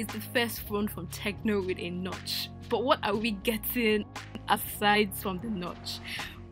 is the first phone from Tecno with a notch. But what are we getting aside from the notch?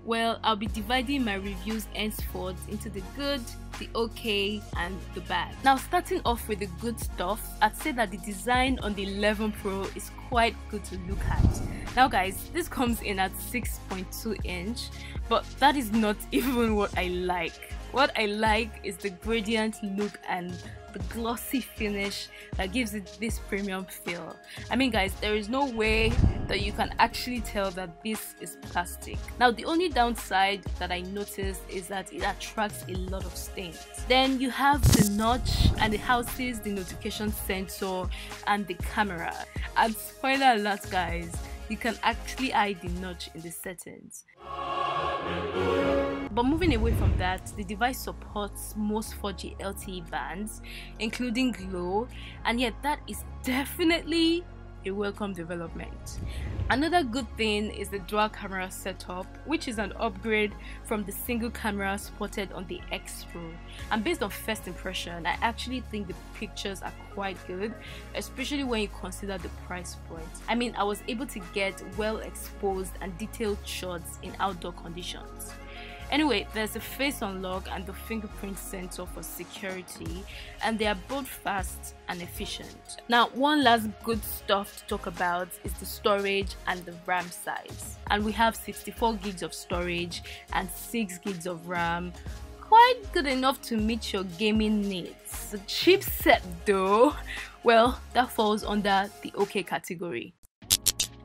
Well, I'll be dividing my reviews henceforth into the good, the okay, and the bad. Now, starting off with the good stuff, I'd say that the design on the 11 Pro is quite good to look at. Now guys, this comes in at 6.2 inch, but that is not even what I like. What I like is the gradient look and the glossy finish that gives it this premium feel. I mean guys, there is no way that you can actually tell that this is plastic. Now the only downside that I noticed is that it attracts a lot of stains. Then you have the notch, and it houses the notification sensor and the camera. And spoiler alert guys, you can actually hide the notch in the settings. But moving away from that, the device supports most 4G LTE bands, including Glow, and yet that is definitely a welcome development. Another good thing is the dual camera setup, which is an upgrade from the single camera spotted on the X Pro. And based on first impression, I actually think the pictures are quite good, especially when you consider the price point. I mean, I was able to get well exposed and detailed shots in outdoor conditions. Anyway, there's a face unlock and the fingerprint sensor for security, and they are both fast and efficient. Now, one last good stuff to talk about is the storage and the RAM size. And we have 64 gigs of storage and 6 gigs of RAM. Quite good enough to meet your gaming needs. The chipset though, well, that falls under the okay category.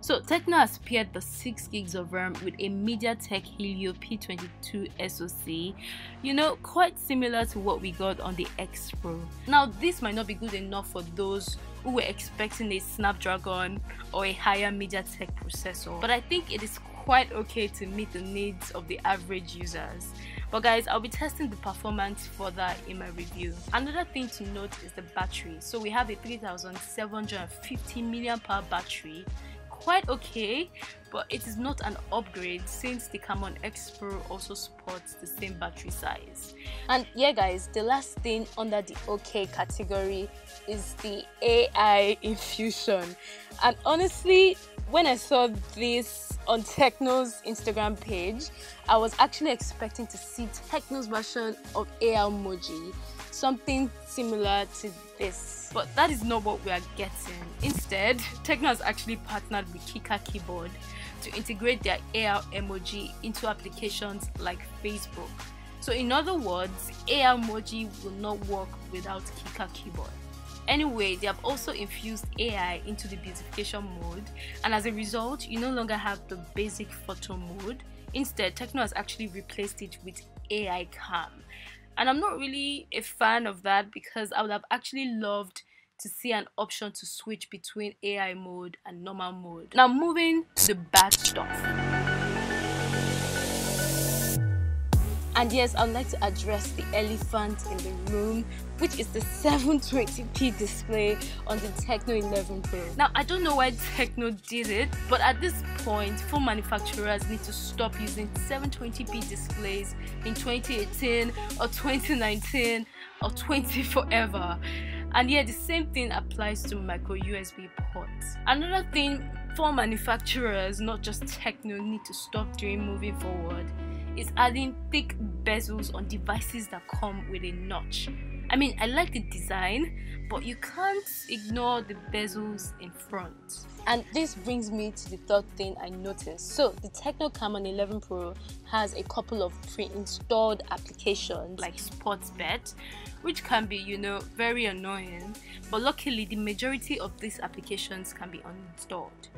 So Tecno has paired the 6 gigs of RAM with a MediaTek Helio P22 SoC, you know, quite similar to what we got on the X Pro. Now this might not be good enough for those who were expecting a Snapdragon or a higher MediaTek processor, but I think it is quite okay to meet the needs of the average users. But guys, I'll be testing the performance further in my review. Another thing to note is the battery. So we have a 3750 mAh battery. Quite okay, but it is not an upgrade since the Camon X Pro also sports the same battery size. And yeah guys, the last thing under the okay category is the AI infusion. And honestly, when I saw this on Tecno's Instagram page, I was actually expecting to see Tecno's version of AI emoji, something similar to this. But that is not what we are getting. Instead, Tecno has actually partnered with Kika Keyboard to integrate their AR emoji into applications like Facebook. So in other words, AR emoji will not work without Kika Keyboard. Anyway, they have also infused AI into the beautification mode, and as a result, you no longer have the basic photo mode. Instead, Tecno has actually replaced it with AI Cam. And I'm not really a fan of that because I would have actually loved to see an option to switch between AI mode and normal mode. Now moving to the bad stuff. And yes, I'd like to address the elephant in the room, which is the 720p display on the Tecno 11 Pro. Now, I don't know why Tecno did it, but at this point, phone manufacturers need to stop using 720p displays in 2018 or 2019 or 20 forever. And yeah, the same thing applies to micro USB ports. Another thing phone manufacturers, not just Tecno, need to stop doing moving forward is adding thick bezels on devices that come with a notch. I mean, I like the design, but you can't ignore the bezels in front. And this brings me to the third thing I noticed. So the Tecno Camon 11 Pro has a couple of pre-installed applications like Sportsbet, which can be, you know, very annoying, but luckily the majority of these applications can be uninstalled.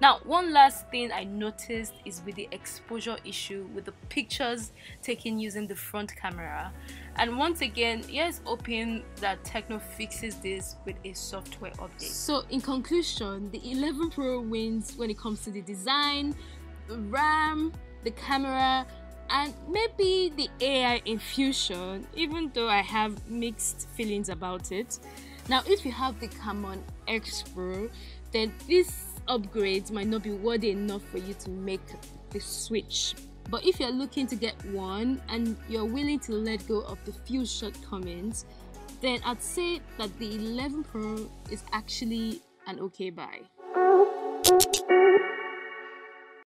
Now, one last thing I noticed is with the exposure issue with the pictures taken using the front camera. And once again, here's hoping that Tecno fixes this with a software update. So in conclusion, the 11 Pro wins when it comes to the design, the RAM, the camera, and maybe the AI infusion, even though I have mixed feelings about it. Now, if you have the Camon X Pro, then this upgrades might not be worthy enough for you to make the switch. But if you're looking to get one and you're willing to let go of the few shortcomings, then I'd say that the 11 Pro is actually an okay buy.